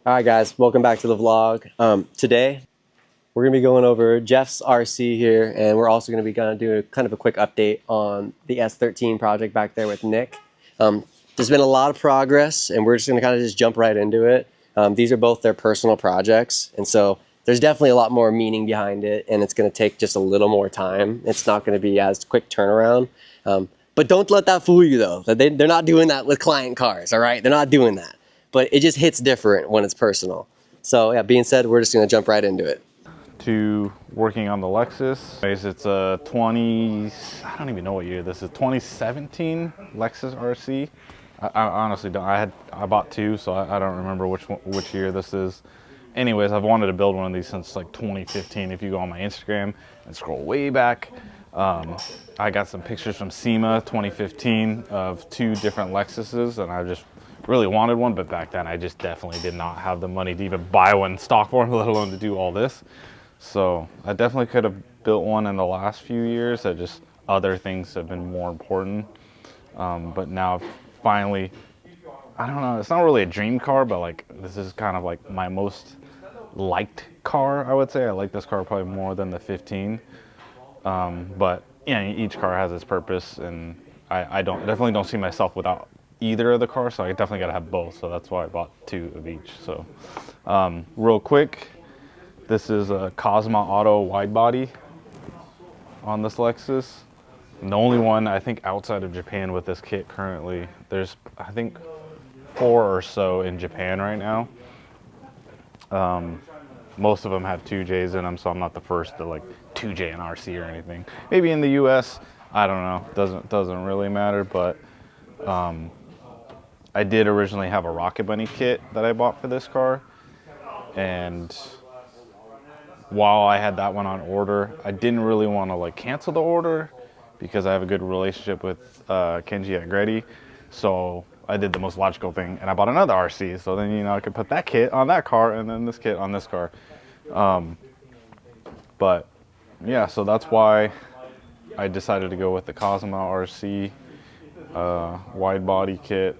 Alright guys, welcome back to the vlog. Today we're going to be going over Jeff's RC here, and we're also going to be doing kind of a quick update on the S13 project back there with Nick. There's been a lot of progress, and we're just going to kind of just jump right into it. These are both their personal projects, and so there's definitely a lot more meaning behind it, and it's going to take just a little more time. It's not going to be as quick turnaround. But don't let that fool you though. They're not doing that with client cars, all right? They're not doing that. But it just hits different when it's personal. So yeah, being said, we're just gonna jump right into it. To working on the Lexus. It's a I don't even know what year this is, 2017 Lexus RC. I honestly don't, I bought two, so I don't remember which year this is. Anyways, I've wanted to build one of these since like 2015. If you go on my Instagram and scroll way back, I got some pictures from SEMA 2015 of two different Lexuses, and I just really wanted one, but back then I just definitely did not have the money to even buy one stock for, let alone to do all this. So I definitely could have built one in the last few years. Just other things have been more important. But now finally, I don't know, it's not really a dream car, but like this is kind of like my most liked car, I would say. I like this car probably more than the 15. But yeah, each car has its purpose, and I definitely don't see myself without either of the cars, so I definitely gotta have both, so that's why I bought two of each. So real quick, this is a Cosma Auto wide body on this Lexus, and the only one I think outside of Japan with this kit currently. There's I think 4 or so in Japan right now. Most of them have 2Js in them, so I'm not the first to like 2J an RC or anything. Maybe in the US, I don't know, doesn't really matter. But I did originally have a Rocket Bunny kit that I bought for this car, and while I had that one on order, I didn't really want to like cancel the order because I have a good relationship with Kenji at Gredi. So I did the most logical thing, and I bought another RC, so then I could put that kit on that car and then this kit on this car. But yeah, so that's why I decided to go with the Cosma RC wide body kit.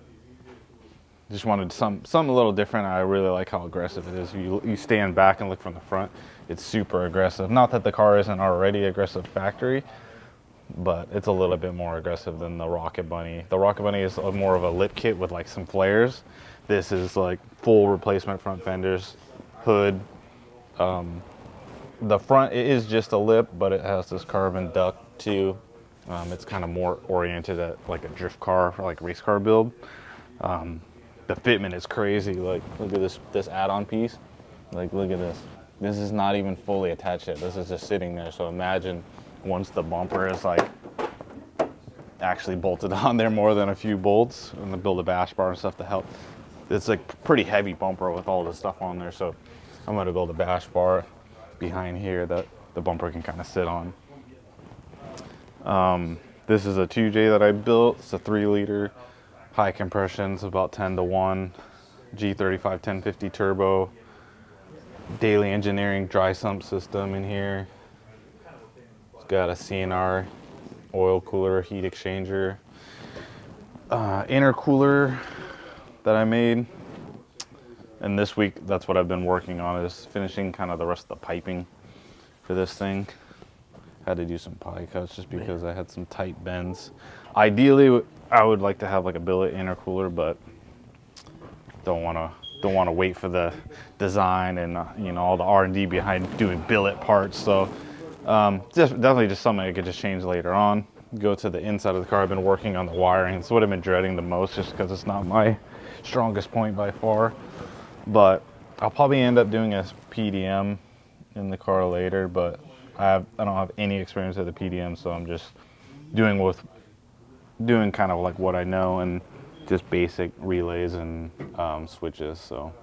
Just wanted something a little different. I really like how aggressive it is. You stand back and look from the front, it's super aggressive. Not that the car isn't already aggressive factory, but it's a little bit more aggressive than the Rocket Bunny. The Rocket Bunny is more of a lip kit with like some flares. This is like full replacement front fenders, hood. The front, it is just a lip, but it has this carbon duct too. It's kind of more oriented at like a drift car or like race car build. The fitment is crazy. Like, look at this add-on piece. Like, look at this. This is not even fully attached yet. This is just sitting there. So imagine once the bumper is like actually bolted on there, more than a few bolts, and to build a bash bar and stuff to help. It's like pretty heavy bumper with all this stuff on there. So I'm gonna build a bash bar behind here that the bumper can kind of sit on. This is a 2J that I built. It's a 3-liter. High compressions, about 10-to-1, G35 1050 turbo, daily engineering dry sump system in here. It's got a CNR oil cooler, heat exchanger, intercooler that I made. And this week, that's what I've been working on, is finishing kind of the rest of the piping for this thing. Had to do some pie cuts just because I had some tight bends. Ideally, I would like to have like a billet intercooler, but don't want to wait for the design and all the R&D behind doing billet parts. So definitely just something I could just change later on. Go to the inside of the car. I've been working on the wiring. It's what I've been dreading the most, just because it's not my strongest point by far. But I'll probably end up doing a PDM in the car later, but I don't have any experience with the PDM, so I'm just doing kind of like what I know, and just basic relays and switches. So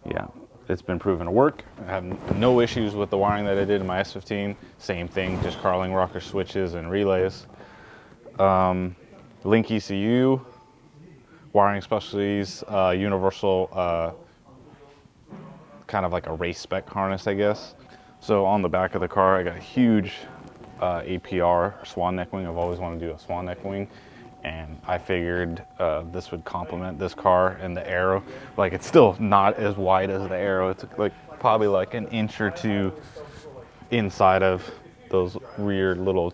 yeah, it's been proven to work. I have no issues with the wiring that I did in my S15. Same thing, just Carling rocker switches and relays. Link ECU, wiring specialties, universal, kind of like a race spec harness, I guess. So on the back of the car, I got a huge APR swan neck wing. I've always wanted to do a swan neck wing, and I figured this would complement this car and the aero. Like, it's still not as wide as the aero. It's like probably like an inch or two inside of those rear little,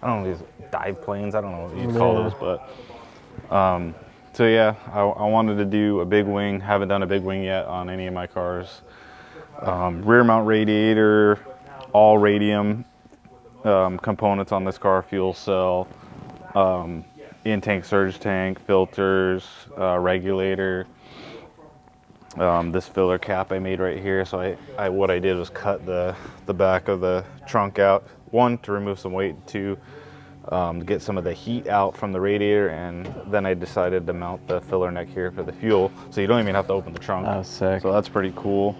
I don't know, these dive planes, I don't know what you'd call those, but so yeah, I wanted to do a big wing. Haven't done a big wing yet on any of my cars. Rear mount radiator, all radium components on this car, fuel cell, in-tank surge tank, filters, regulator. This filler cap I made right here. So what I did was cut the back of the trunk out. One, to remove some weight. Two, to get some of the heat out from the radiator. And then I decided to mount the filler neck here for the fuel. So you don't even have to open the trunk. Oh, sick. So that's pretty cool.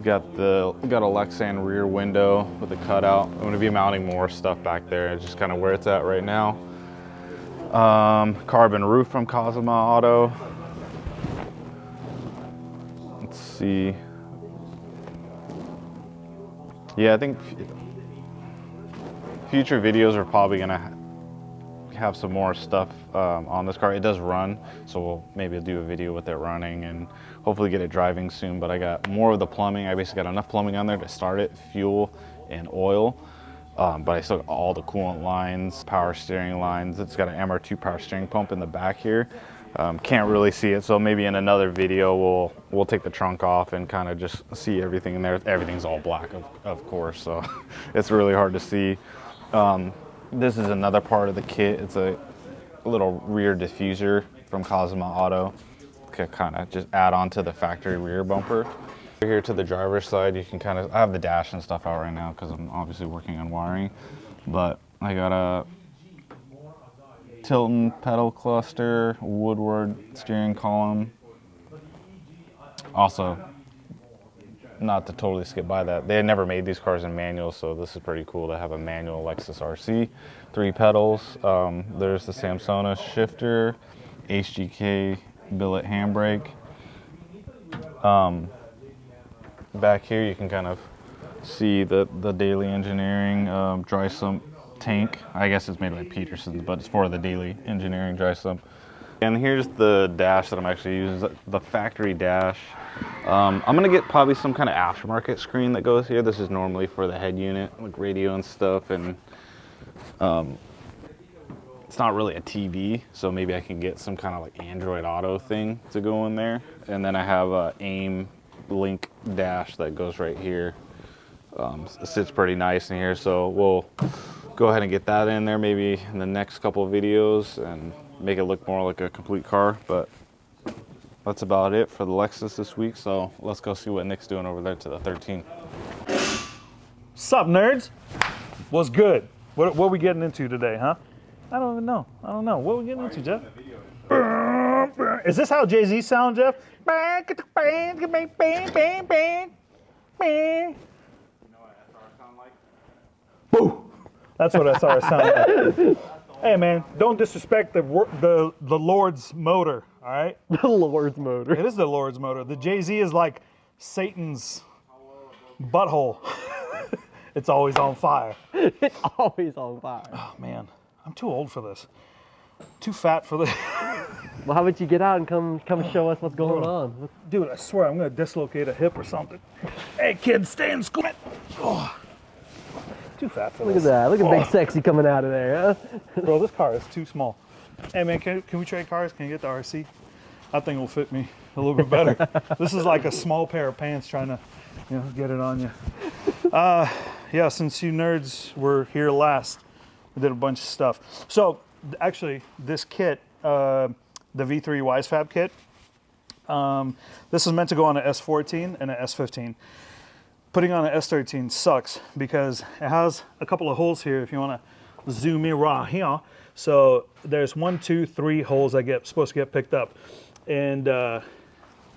Got a Lexan rear window with a cutout. I'm going to be mounting more stuff back there. It's just kind of where it's at right now. Carbon roof from Cosma Auto. Let's see. Yeah, I think future videos are probably going to have some more stuff on this car. It does run, so we'll maybe do a video with it running and hopefully get it driving soon. But I got more of the plumbing. I basically got enough plumbing on there to start it, fuel and oil. But I still got all the coolant lines, power steering lines. It's got an MR2 power steering pump in the back here. Can't really see it, so maybe in another video we'll take the trunk off and kind of just see everything in there. Everything's all black, of course, so it's really hard to see. This is another part of the kit. It's a little rear diffuser from Cosma Auto. Kind of just add on to the factory rear bumper. Here to the driver's side, you can kind of, I have the dash and stuff out right now because I'm obviously working on wiring, but I got a Tilton pedal cluster, Woodward steering column. Also, not to totally skip by that, they had never made these cars in manual, so this is pretty cool to have a manual Lexus RC. 3 pedals. There's the Samsona shifter, HGK billet handbrake. Back here you can kind of see the daily engineering dry sump tank. I guess it's made by Peterson's, but it's for the daily engineering dry sump. And here's the dash that I'm actually using, the factory dash. I'm gonna get probably some kind of aftermarket screen that goes here. This is normally for the head unit, like radio and stuff, and it's not really a TV, so maybe I can get some kind of like Android Auto thing to go in there. And then I have a AIM link dash that goes right here. It sits pretty nice in here, so we'll go ahead and get that in there maybe in the next couple of videos and make it look more like a complete car. But that's about it for the Lexus this week, so let's go see what Nick's doing over there to the 13. Sup, nerds? What's good? What are we getting into today, huh? I don't even know. I don't know. What are we getting into, Jeff? Is this how Jay-Z sounds, Jeff? Boo! That's what SR sounds like. Hey, man, don't disrespect the Lord's motor, all right? The Lord's motor. It is the Lord's motor. The Jay-Z is like Satan's butthole. It's always on fire. It's always on fire. Oh, man. I'm too old for this. Too fat for this. Well, how about you get out and come show us what's going on? Dude, I swear I'm going to dislocate a hip or something. Hey, kids, stay in school. Oh. Too fat for Look this. at that. Look at Big Sexy coming out of there, huh? Bro, this car is too small. Hey, man, can we trade cars? Can you get the RC? That thing will fit me a little bit better. This is like a small pair of pants trying to, get it on you. Yeah, since you nerds were here last, we did a bunch of stuff. So, actually, this kit, the V3 WiseFab kit, this is meant to go on an S14 and an S15. Putting on an S13 sucks because it has a couple of holes here if you want to zoom in right here. So there's 1, 2, 3 holes that supposed to get picked up. And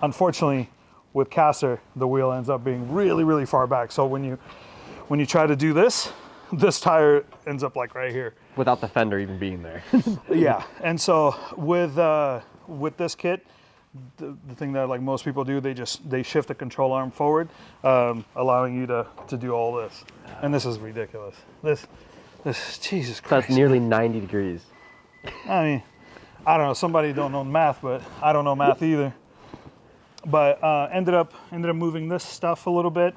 unfortunately, with caster, the wheel ends up being really, really far back. So when you try to do this, this tire ends up like right here. Without the fender even being there. Yeah, and so with this kit, the thing that like most people do, they shift the control arm forward, allowing you to do all this. And this is ridiculous. Jesus Christ. That's nearly 90 degrees. I mean, I don't know. Somebody don't know math, but I don't know math either. But ended up moving this stuff a little bit,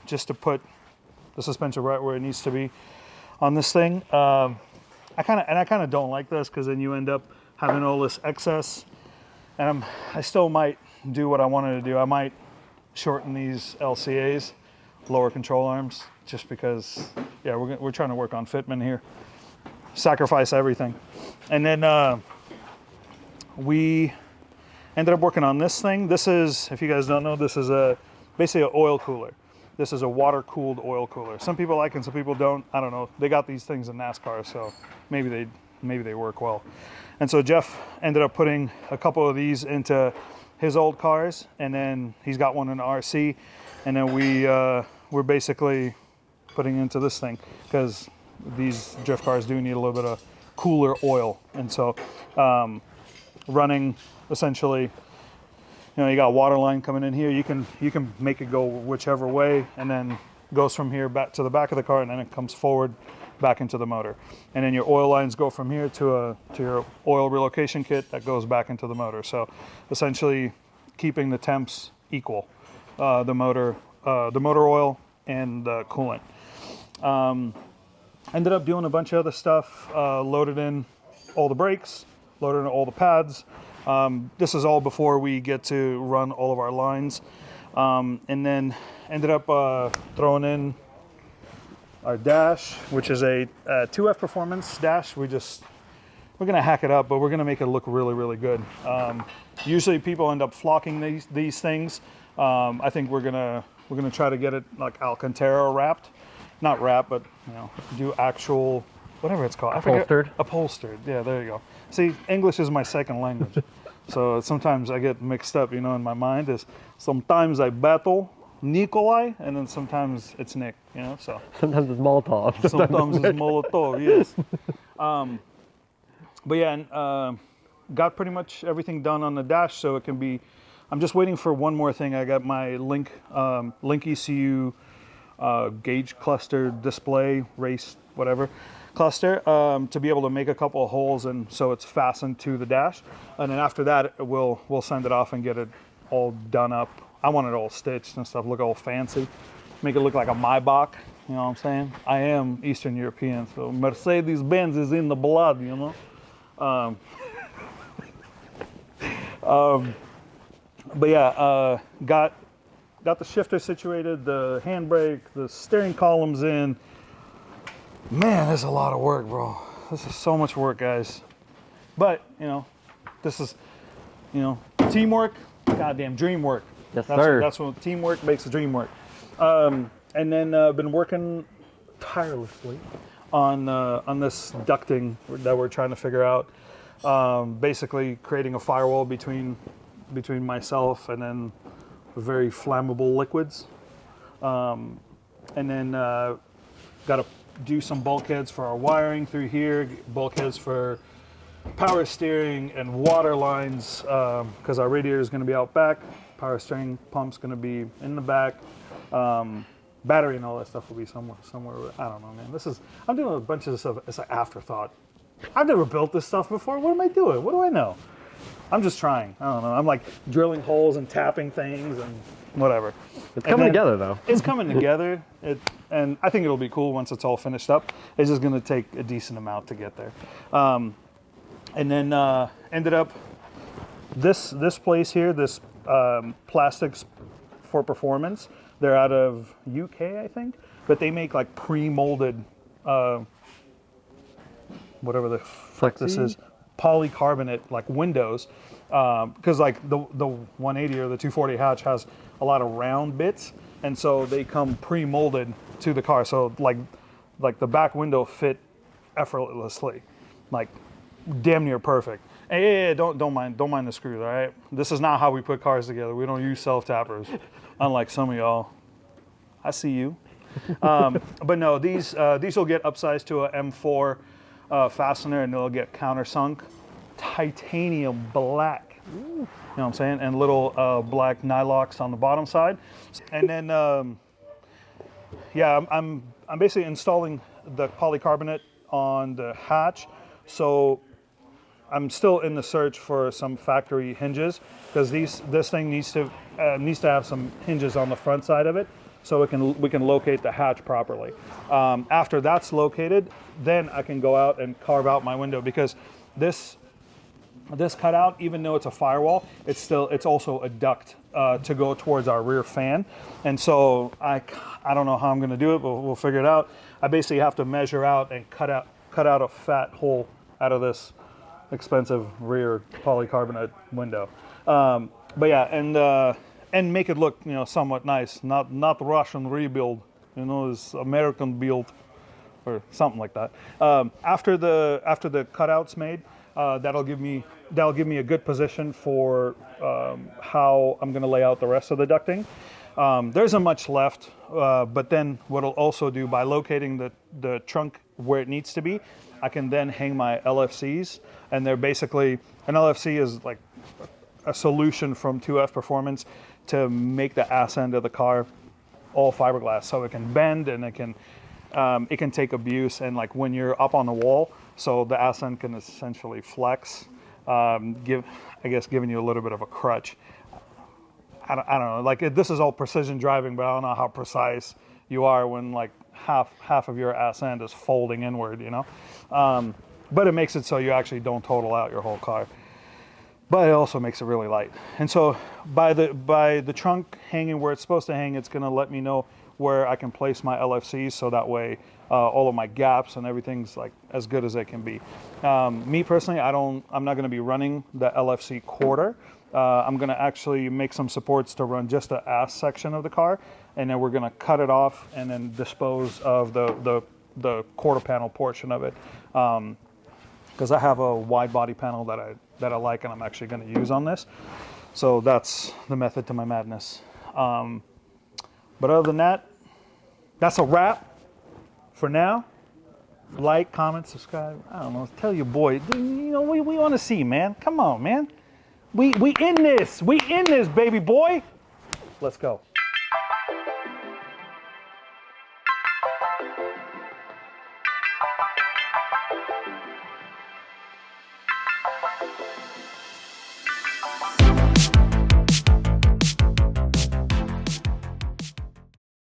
just to put the suspension right where it needs to be on this thing. I kind of don't like this because then you end up having all this excess, and I still might do what I wanted to do. I might shorten these LCAs, lower control arms, just because, yeah, we're trying to work on fitment here, sacrifice everything. And then we ended up working on this thing. This is, if you guys don't know, this is basically an oil cooler. This is a water-cooled oil cooler. Some people like it, some people don't. I don't know. They got these things in NASCAR, so maybe they work well. And so Jeff ended up putting a couple of these into his old cars, and then he's got one in the RC, and then we're basically putting into this thing because these drift cars do need a little bit of cooler oil. And so running essentially, you know, you got water line coming in here. You can make it go whichever way, and then goes from here back to the back of the car, and then it comes forward back into the motor. And then your oil lines go from here to your oil relocation kit that goes back into the motor. So essentially keeping the temps equal, the motor oil and the coolant. Ended up doing a bunch of other stuff, loaded in all the brakes, loaded in all the pads. This is all before we get to run all of our lines. And then ended up throwing in our dash, which is a 2F Performance dash. We're gonna hack it up, but we're gonna make it look really, really good. Usually people end up flocking these things. I think we're gonna try to get it like Alcantara wrapped. Not wrapped, but you know, do actual, whatever it's called. Upholstered? Upholstered, yeah, there you go. See, English is my second language. So sometimes I get mixed up, you know, in my mind. Is sometimes I battle Nikolai, and then sometimes it's Nick, you know, so. Sometimes it's Molotov. Sometimes it's Molotov, yes. But yeah, and, got pretty much everything done on the dash, so it can be, I'm just waiting for one more thing. I got my Link ECU gauge cluster display, race, whatever, cluster, to be able to make a couple of holes, and so it's fastened to the dash. And then after that, we'll send it off and get it all done up. I want it all stitched and stuff, look all fancy, make it look like a Maybach, you know what I'm saying? I am Eastern European, so Mercedes-Benz is in the blood, you know? But yeah, got the shifter situated, the handbrake, the steering column's in. Man, there's a lot of work, bro. This is so much work, guys. But, you know, this is, you know, teamwork, goddamn dream work. Yes, sir. That's what teamwork makes the dream work. And then been working tirelessly on this ducting that we're trying to figure out. Basically creating a firewall between myself and then very flammable liquids. And then got to do some bulkheads for our wiring through here, bulkheads for power steering and water lines, because our radiator is going to be out back, power steering pump's going to be in the back, battery and all that stuff will be somewhere. I don't know, man. I'm doing a bunch of this stuff. It's an afterthought. I've never built this stuff before. What am I doing? What do I know? I'm just trying. I don't know. I'm like drilling holes and tapping things and whatever. It's coming together, though. It's coming together. And I think it'll be cool once it's all finished up. It's just going to take a decent amount to get there. And then ended up this place here, this Plastics for Performance. They're out of UK, I think, but they make like pre-molded, whatever the fuck this is, polycarbonate like windows, because like the 180 or the 240 hatch has a lot of round bits, and so they come pre-molded to the car. So like the back window fit effortlessly, like damn near perfect. Hey, don't mind the screws, all right? This is not how we put cars together. We don't use self-tappers, unlike some of y'all. I see you. But no, these will get upsized to a M4 fastener, and they'll get countersunk, titanium black. You know what I'm saying? And little black nylocks on the bottom side. And then, yeah, I'm basically installing the polycarbonate on the hatch. So I'm still in the search for some factory hinges, because this thing needs to have some hinges on the front side of it, so we can locate the hatch properly. After that's located, then I can go out and carve out my window, because this cutout, even though it's a firewall, it's also a duct to go towards our rear fan. And so I don't know how I'm going to do it, but we'll figure it out. I basically have to measure out and cut out a fat hole out of this expensive rear polycarbonate window. But yeah, and make it look, you know, somewhat nice, not Russian rebuild, you know, it's American build or something like that. After the cutouts made, that'll give me a good position for how I'm going to lay out the rest of the ducting. There isn't much left, but then what it'll also do, by locating the trunk where it needs to be, I can then hang my LFCs, and they're basically, an LFC is like a solution from 2F Performance to make the ass end of the car all fiberglass, so it can bend and it can take abuse, and like when you're up on the wall, so the ass end can essentially flex, giving you a little bit of a crutch. I don't know, like this is all precision driving, but I don't know how precise you are when like half of your ass end is folding inward, you know. But it makes it so you actually don't total out your whole car. But it also makes it really light. And so by the trunk hanging where it's supposed to hang, it's going to let me know where I can place my LFCs, so that way all of my gaps and everything's like as good as it can be. Me personally, I'm not going to be running the LFC quarter. I'm going to actually make some supports to run just the ass section of the car, and then we're going to cut it off and then dispose of the quarter panel portion of it. Because I have a wide body panel that I like, and I'm actually going to use on this. So that's the method to my madness. But other than that, that's a wrap for now. Like, comment, subscribe. I don't know. Tell your boy. You know, we want to see, man. Come on, man. We in this. We in this, baby boy. Let's go.